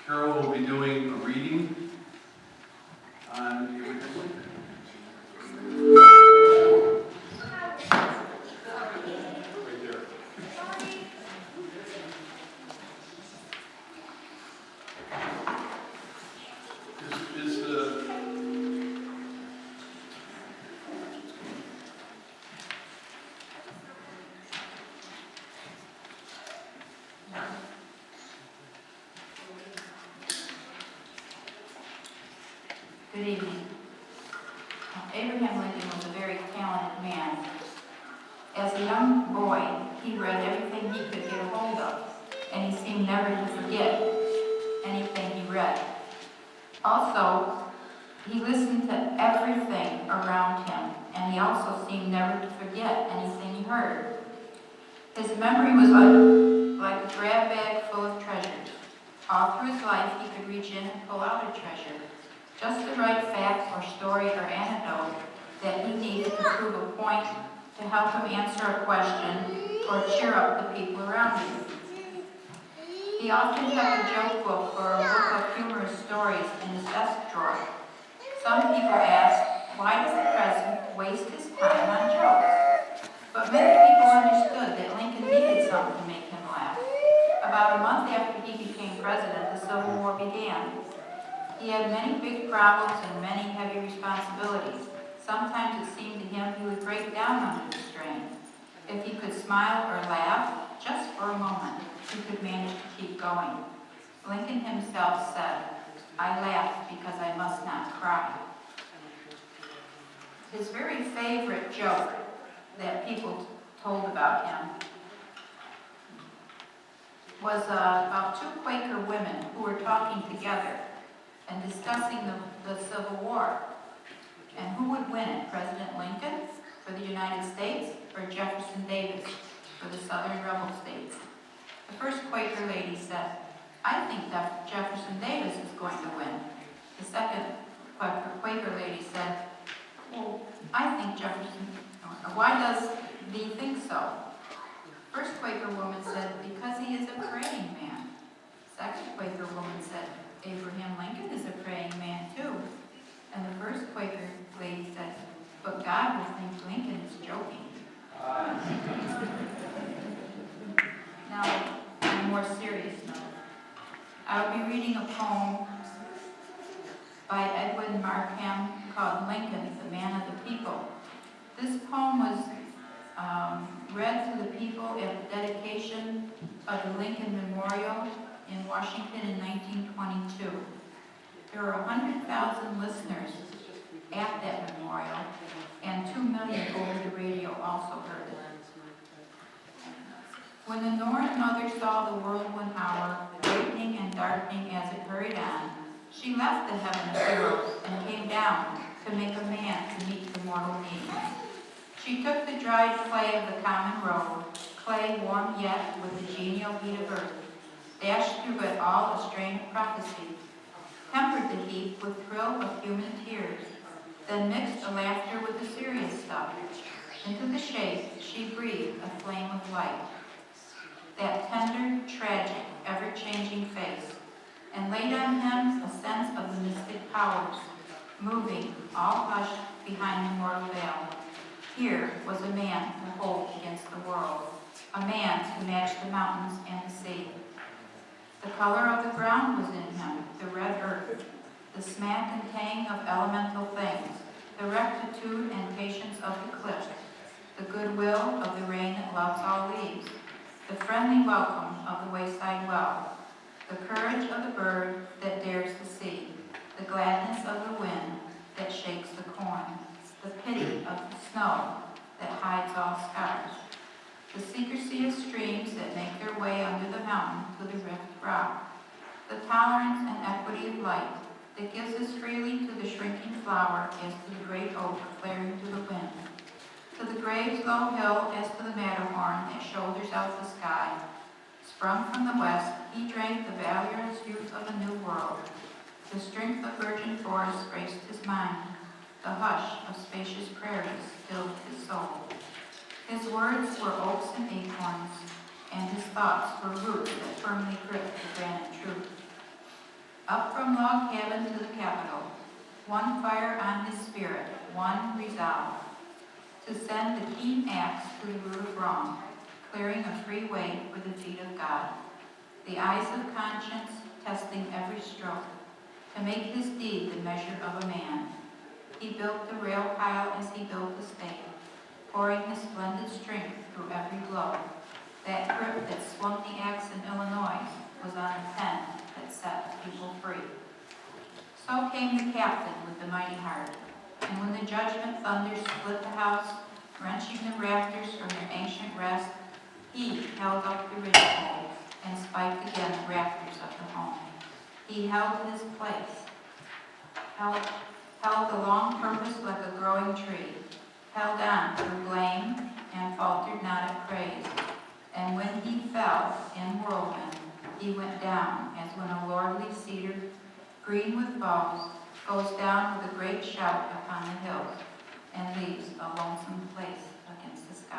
Carol will be doing a reading on Abraham Lincoln. Right there. Is the Good evening. Abraham Lincoln was a very talented man. As a young boy, he read everything he could get a hold of, and he seemed never to forget anything he read. Also, he listened to everything around him, and he also seemed never to forget anything he heard. His memory was like a grab bag full of treasures. All through his life, he could reach in and pull out a treasure. Just the right fact or story or anecdote that he needed to prove a point, to help him answer a question, or cheer up the people around him. He often kept a joke book or a book of humorous stories in his desk drawer. Some people asked, why does the president waste his time on jokes? But many people understood that Lincoln needed something to make him laugh. About a month after he became president, the Civil War began. He had many big problems and many heavy responsibilities. Sometimes it seemed to him he would break down under the strain. If he could smile or laugh, just for a moment, he could manage to keep going. Lincoln himself said, I laugh because I must not cry. His very favorite joke that people told about him was about two Quaker women who were talking together and discussing the Civil War. And who would win it, President Lincoln for the United States or Jefferson Davis for the Southern rebel states? The first Quaker lady said, I think that Jefferson Davis is going to win. The second Quaker lady said, well, I think Jefferson, why does thee think so? First Quaker woman said, because he is a praying man. Second Quaker woman said, Abraham Lincoln is a praying man too. And the first Quaker lady said, but God will think Lincoln is joking. Now, on a more serious note, I will be reading a poem by Edwin Markham called Lincoln, the Man of the People. This poem was read to the people at the dedication of the Lincoln Memorial in Washington in 1922. There were 100,000 listeners at that memorial, and 2 million over the radio also heard it. When the Northern mother saw the world one hour, brightening and darkening as it hurried on, she left the heaven of heroes and came down to make a man to meet the mortal need. She took the dried clay of the common road, clay warm yet with the genial heat of earth, dashed through it all a strain of prophecy, tempered the heat with thrill of human tears, then mixed the laughter with the serious stuff. Into the shape she breathed a flame of light, that tender, tragic, ever-changing face, and laid on him a sense of the mystic powers, moving, all hushed behind the mortal veil. Here was a man to hold against the world, a man to match the mountains and the sea. The color of the ground was in him, the red earth, the smack and tang of elemental things, the rectitude and patience of the cliff, the goodwill of the rain that loves all leaves, the friendly welcome of the wayside well, the courage of the bird that dares the sea, the gladness of the wind that shakes the corn, the pity of the snow that hides all scars, the secrecy of streams that make their way under the mountain to the rift rock, the tolerance and equity of light that gives as freely to the shrinking flower as to the great oak flaring to the wind, to the grave's low hill as to the Matterhorn that shoulders out the sky. Sprung from the west, he drank the valorous youth of a new world. The strength of virgin forests braced his mind. The hush of spacious prairies filled his soul. His words were oaks and acorns, and his thoughts were roots that firmly gripped the granite truth. Up from log cabin to the Capitol, one fire on his spirit, one resolve, to send the keen axe to the root of wrong, clearing a free way for the feet of God, the eyes of conscience testing every stroke, to make his deed the measure of a man. He built the rail pile as he built the stake, pouring his splendid strength through every blow. That grip that swung the axe in Illinois was on a pen that set people free. So came the captain with the mighty heart, and when the judgment thunder split the house, wrenching the rafters from their ancient rest, he held up the ridgepole and spiked again the rafters of the home. He held his place, held the long purpose like a growing tree, held on through blame and faltered not at praise. And when he fell in whirlwind, he went down as when a lordly cedar, green with boughs, goes down with a great shout upon the hills and leaves a lonesome place against the sky.